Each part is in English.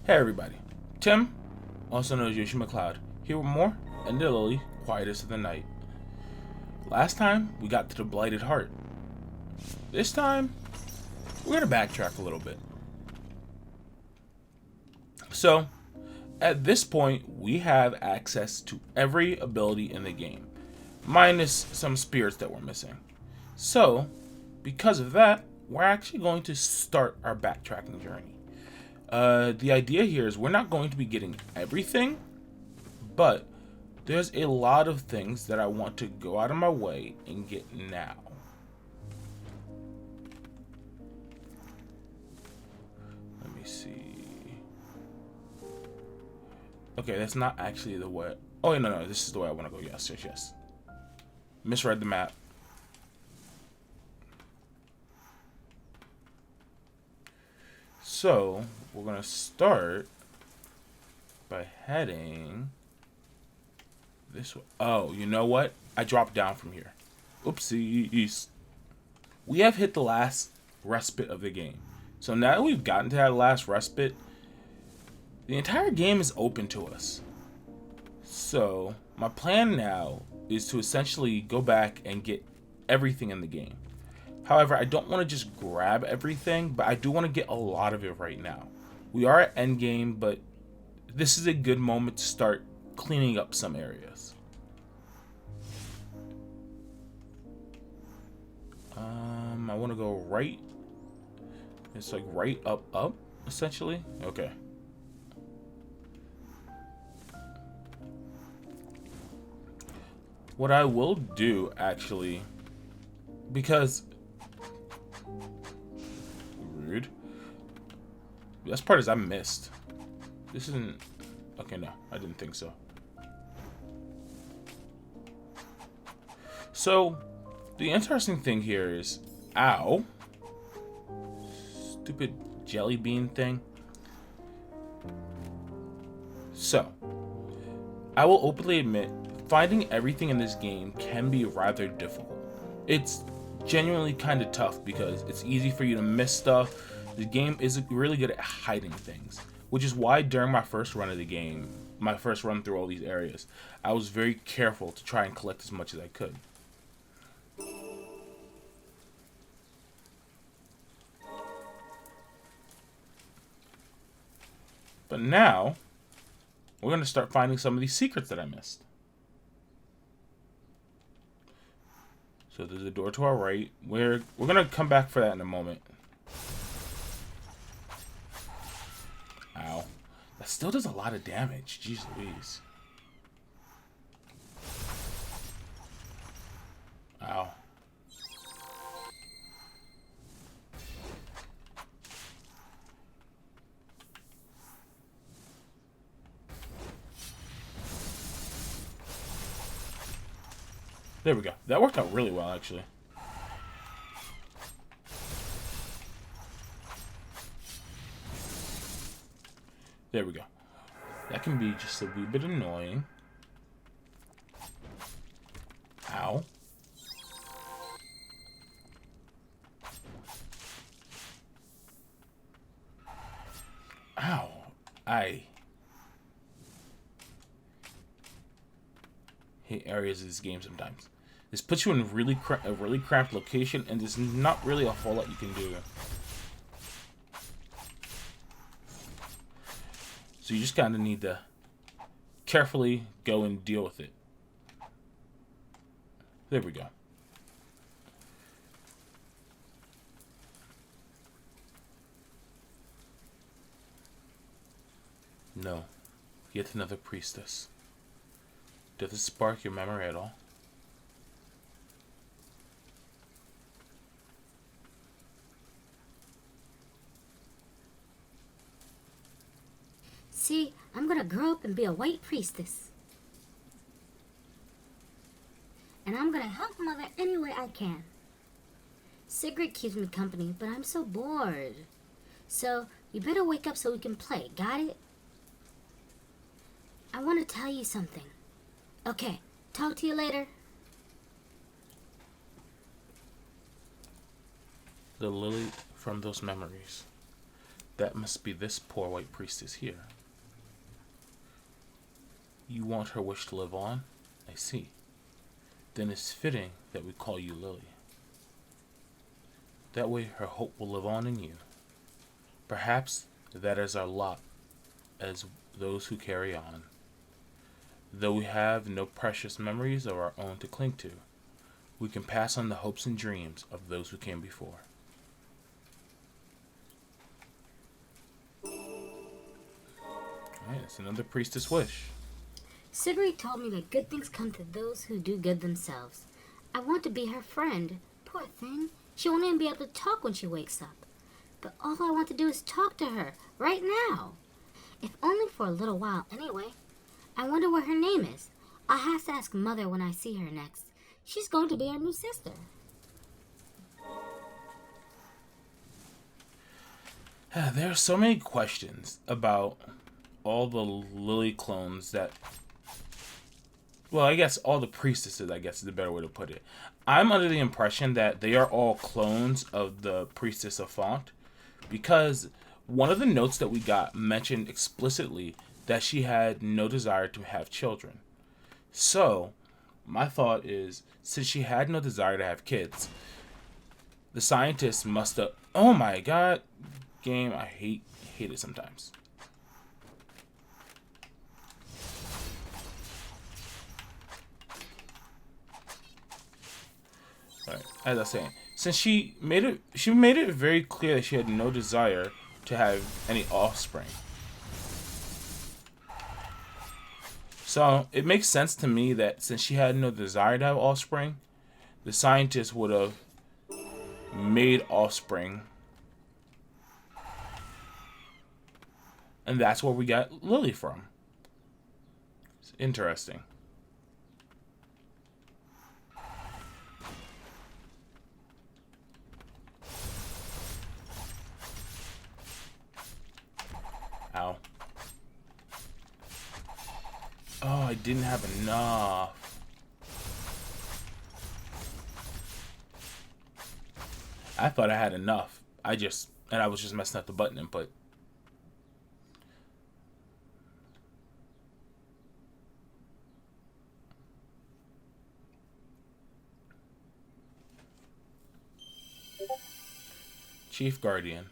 Hey everybody, Tim, also known as Yoshi McLeod, here with more and the Lilies Quietus of the night. Last time we got to the Blighted Heart. This time we're gonna backtrack a little bit. So at this point we have access to every ability in the game, minus some spirits that we're missing. So because of that, we're actually going to start our backtracking journey. The idea here is we're not going to be getting everything, but there's a lot of things that I want to go out of my way and get now. Let me see. Okay, that's not actually the way. Oh, no, this is the way I want to go. Yes. Misread the map. So, we're going to start by heading this way. Oh, you know what? I dropped down from here. Oopsies. We have hit the last respite of the game. So now that we've gotten to that last respite, the entire game is open to us. So, my plan now is to essentially go back and get everything in the game. However, I don't want to just grab everything, but I do want to get a lot of it right now. We are at endgame, but this is a good moment to start cleaning up some areas. I want to go right. It's like right up, essentially. Okay. What I will do, actually, because rude. Best part is I missed. This isn't. Okay, no, I didn't think so. So, the interesting thing here is, ow, stupid jelly bean thing. So, I will openly admit, finding everything in this game can be rather difficult. It's genuinely kind of tough because it's easy for you to miss stuff. The game is really good at hiding things, which is why during my first run of the game, my first run through all these areas, I was very careful to try and collect as much as I could. But now, we're going to start finding some of these secrets that I missed. So there's a door to our right. We're gonna come back for that in a moment. Ow. That still does a lot of damage. Jeez Louise. Ow. There we go. That worked out really well, actually. There we go. That can be just a wee bit annoying. Ow. Ow. I hate areas of this game sometimes. This puts you in a really cramped location, and there's not really a whole lot you can do. So you just kind of need to carefully go and deal with it. There we go. No. Yet another priestess. Does this spark your memory at all? See, I'm gonna grow up and be a white priestess. And I'm gonna help Mother any way I can. Sigrid keeps me company, but I'm so bored. So, you better wake up so we can play, got it? I want to tell you something. Okay, talk to you later. The lily from those memories. That must be this poor white priestess here. You want her wish to live on? I see. Then it's fitting that we call you Lily. That way her hope will live on in you. Perhaps that is our lot as those who carry on. Though we have no precious memories of our own to cling to, we can pass on the hopes and dreams of those who came before. Alright, that's another priestess wish. Sigrid told me that good things come to those who do good themselves. I want to be her friend. Poor thing. She won't even be able to talk when she wakes up. But all I want to do is talk to her, right now. If only for a little while, anyway. I wonder what her name is. I'll have to ask Mother when I see her next. She's going to be our new sister. There are so many questions about all the Lily clones that... Well, I guess all the priestesses, I guess is the better way to put it. I'm under the impression that they are all clones of the Priestess of Font, because one of the notes that we got mentioned explicitly that she had no desire to have children. So, my thought is, since she had no desire to have kids, the scientists must have... Oh my god, game, I hate it sometimes. Right, as I was saying, since she made it very clear that she had no desire to have any offspring. So it makes sense to me that since she had no desire to have offspring, the scientists would have made offspring. And that's where we got Lily from. It's interesting. Ow. Oh, I didn't have enough. I thought I had enough. I was just messing up the button input. Chief Guardian.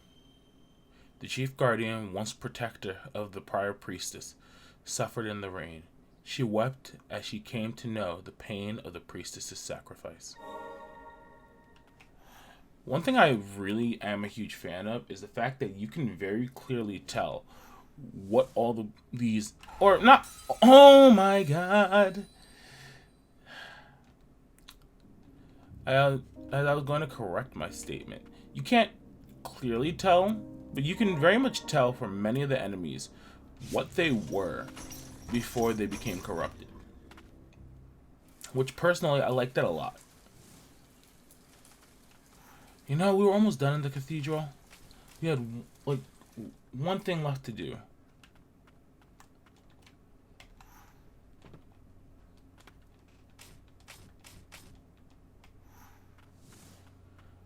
The Chief Guardian, once protector of the prior priestess, suffered in the rain. She wept as she came to know the pain of the priestess's sacrifice. One thing I really am a huge fan of is the fact that you can very clearly tell what all these... Or not... Oh my god! I was going to correct my statement. You can't clearly tell, but you can very much tell from many of the enemies what they were before they became corrupted. Which, personally, I like that a lot. You know, we were almost done in the cathedral. We had, like, one thing left to do.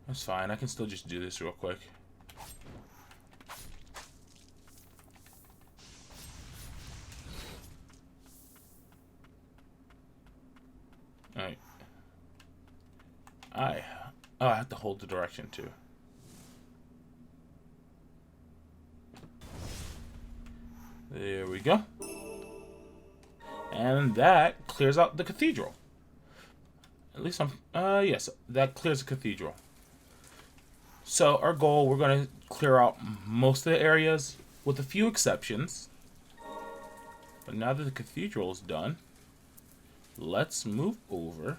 That's fine. I can still just do this real quick. Alright. I have to hold the direction too. There we go. And that clears out the cathedral. At least yes, that clears the cathedral. So our goal, we're going to clear out most of the areas with a few exceptions. But now that the cathedral is done, let's move over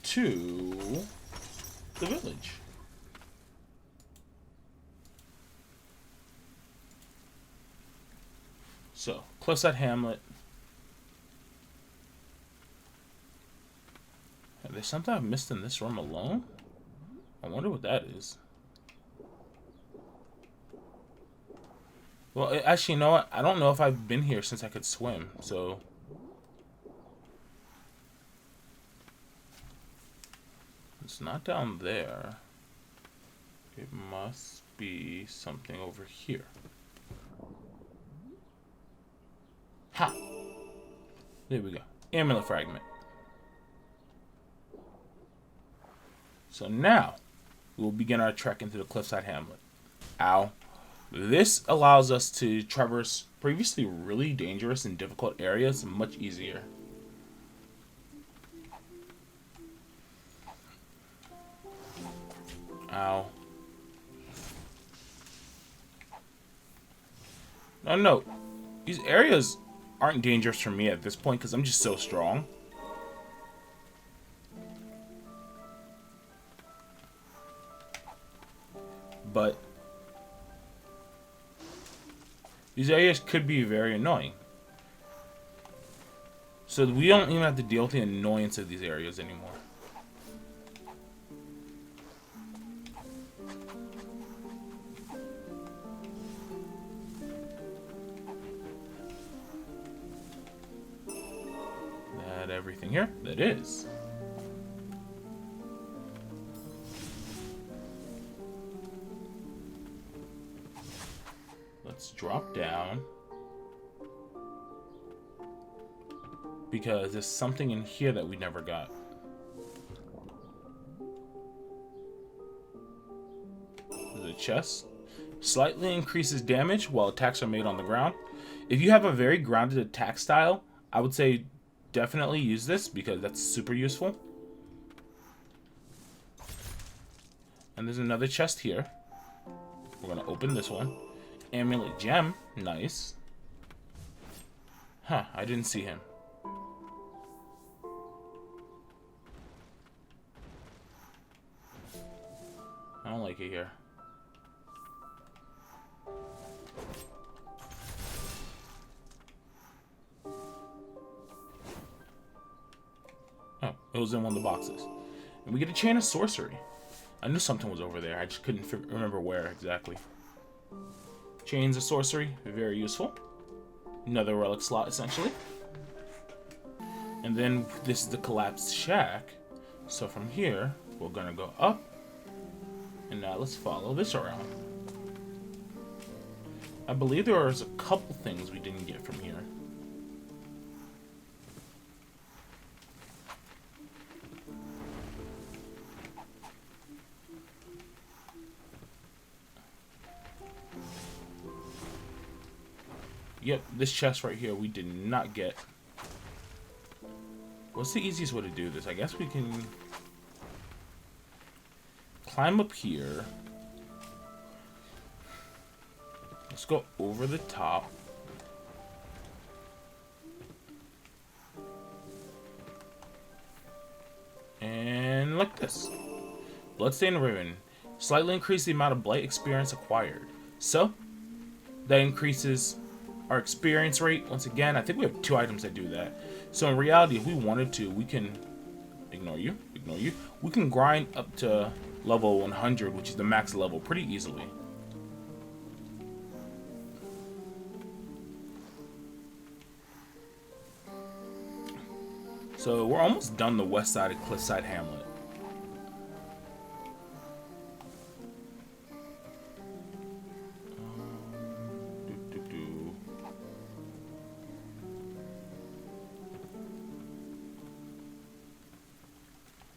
to the village. So, close that hamlet. There's something I've missed in this room alone? I wonder what that is. Well, actually, you know what? I don't know if I've been here since I could swim, so... It's not down there. It must be something over here. Ha! There we go. Amulet fragment. So now, we'll begin our trek into the cliffside hamlet. Ow. This allows us to traverse previously really dangerous and difficult areas much easier. Ow. Now note, these areas aren't dangerous for me at this point because I'm just so strong. But these areas could be very annoying. So we don't even have to deal with the annoyance of these areas anymore. That everything here? That is. Let's drop down. Because there's something in here that we never got. There's a chest. Slightly increases damage while attacks are made on the ground. If you have a very grounded attack style, I would say definitely use this because that's super useful. And there's another chest here. We're going to open this one. Amulet gem. Nice. Huh, I didn't see him. I don't like it here. Oh, it was in one of the boxes. And we get a chain of sorcery. I knew something was over there. I just couldn't remember where exactly. Chains of sorcery, very useful. Another relic slot, essentially. And then this is the collapsed shack. So from here, we're gonna go up. And now let's follow this around. I believe there was a couple things we didn't get from here. Yep, this chest right here we did not get. What's the easiest way to do this? I guess we can climb up here. Let's go over the top. And like this. Bloodstained ribbon. Slightly increase the amount of blight experience acquired. So, that increases our experience rate. Once again, I think we have 2 items that do that. So in reality, if we wanted to, we can ignore you. We can grind up to level 100, which is the max level, pretty easily. So we're almost done the west side of Cliffside Hamlet.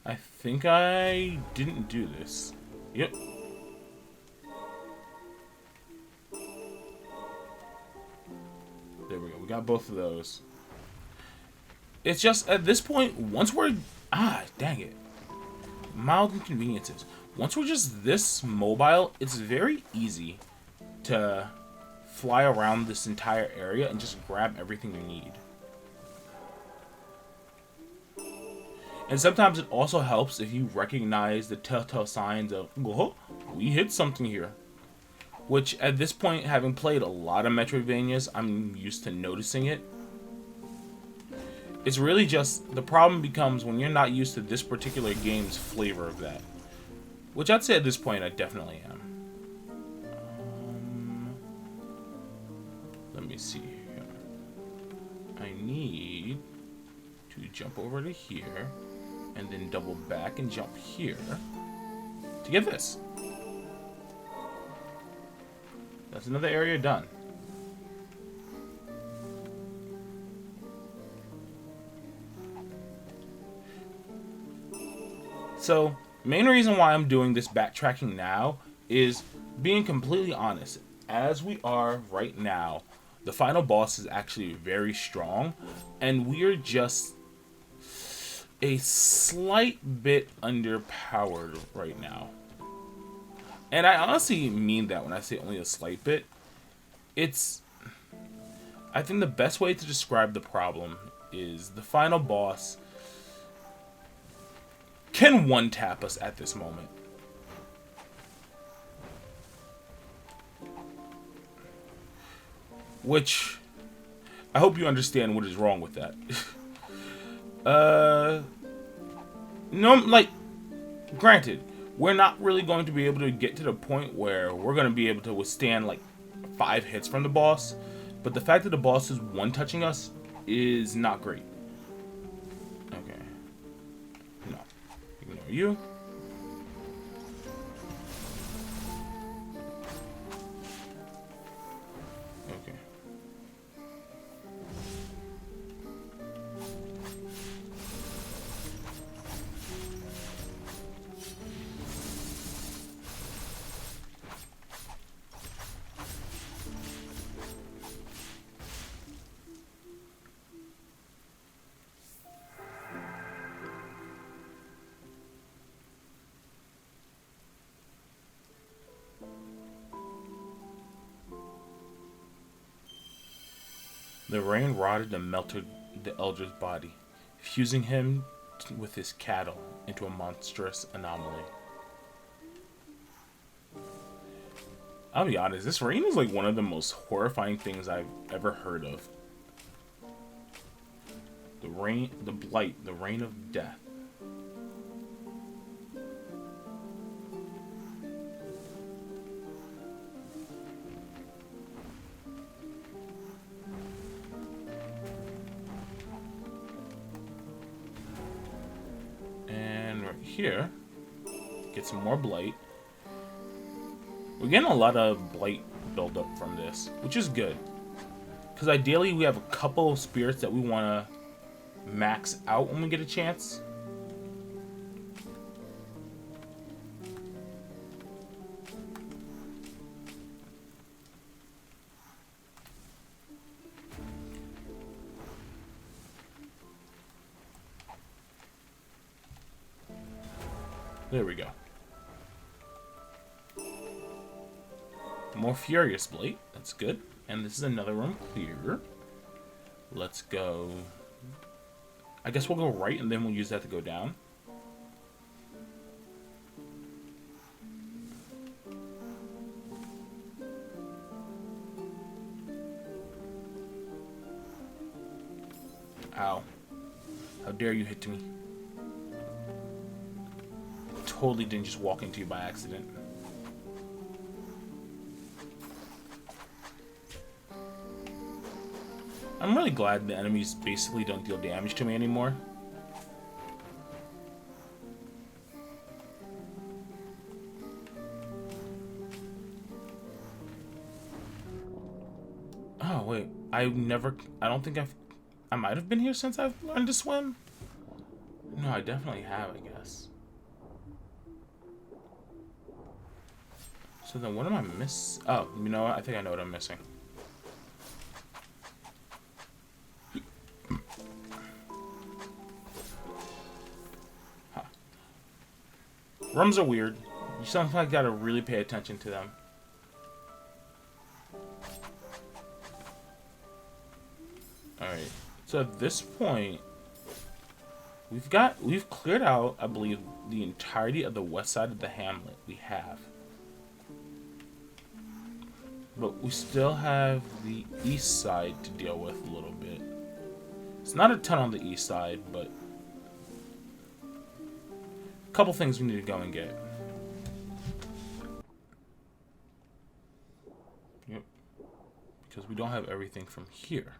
I think I didn't do this. Yep. There we go. We got both of those. It's just, at this point, once we're... dang it. Mild inconveniences. Once we're just this mobile, it's very easy to fly around this entire area and just grab everything you need. And sometimes it also helps if you recognize the telltale signs of, oh, we hit something here. Which, at this point, having played a lot of Metroidvanias, I'm used to noticing it. It's really just, the problem becomes when you're not used to this particular game's flavor of that. Which I'd say at this point, I definitely am. Let me see here. I need to jump over to here. And then double back and jump here to get this. That's another area done. So, main reason why I'm doing this backtracking now is being completely honest. As we are right now, the final boss is actually very strong, and we're just a slight bit underpowered right now. And I honestly mean that when I say only a slight bit. It's... I think the best way to describe the problem is the final boss can one-tap us at this moment. Which, I hope you understand what is wrong with that. No, like, granted, we're not really going to be able to get to the point where we're going to be able to withstand, like, 5 hits from the boss. But the fact that the boss is one-touching us is not great. Okay. No. Ignore you. Okay. The rain rotted and melted the elder's body, fusing him with his cattle into a monstrous anomaly. I'll be honest, this rain is like one of the most horrifying things I've ever heard of. The rain, the blight, the rain of death. Here, get some more blight. We're getting a lot of blight buildup from this, which is good. Because ideally, we have a couple of spirits that we want to max out when we get a chance. There we go. More Furious Blight. That's good. And this is another room clear. Let's go... I guess we'll go right and then we'll use that to go down. Ow. How dare you hit me. Totally didn't just walk into you by accident. I'm really glad the enemies basically don't deal damage to me anymore. Oh, wait. I don't think I might have been here since I've learned to swim. No, I definitely have, I guess. So then what am I missing? Oh, you know what? I think I know what I'm missing. Huh. Rooms are weird. You sometimes gotta really pay attention to them. Alright. So at this point, we've cleared out, I believe, the entirety of the west side of the hamlet we have. But we still have the east side to deal with a little bit. It's not a ton on the east side, but a couple things we need to go and get. Yep. Because we don't have everything from here.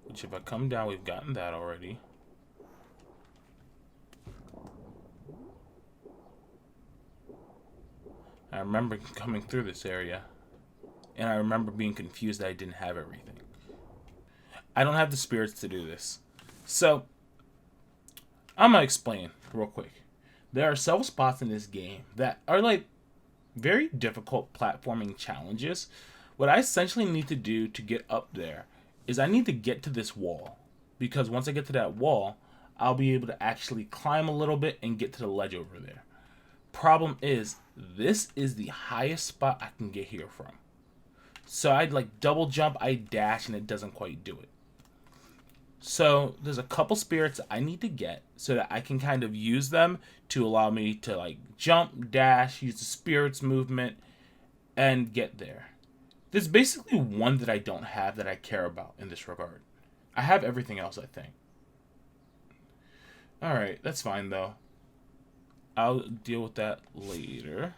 Which if I come down, we've gotten that already. I remember coming through this area. And I remember being confused that I didn't have everything. I don't have the spirits to do this. So, I'm going to explain real quick. There are several spots in this game that are like very difficult platforming challenges. What I essentially need to do to get up there is I need to get to this wall. Because once I get to that wall, I'll be able to actually climb a little bit and get to the ledge over there. Problem is, this is the highest spot I can get here from. So I'd like double jump, I dash, and it doesn't quite do it. So there's a couple spirits I need to get so that I can kind of use them to allow me to like jump, dash, use the spirits movement, and get there. There's basically one that I don't have that I care about in this regard. I have everything else, I think. Alright, that's fine though. I'll deal with that later.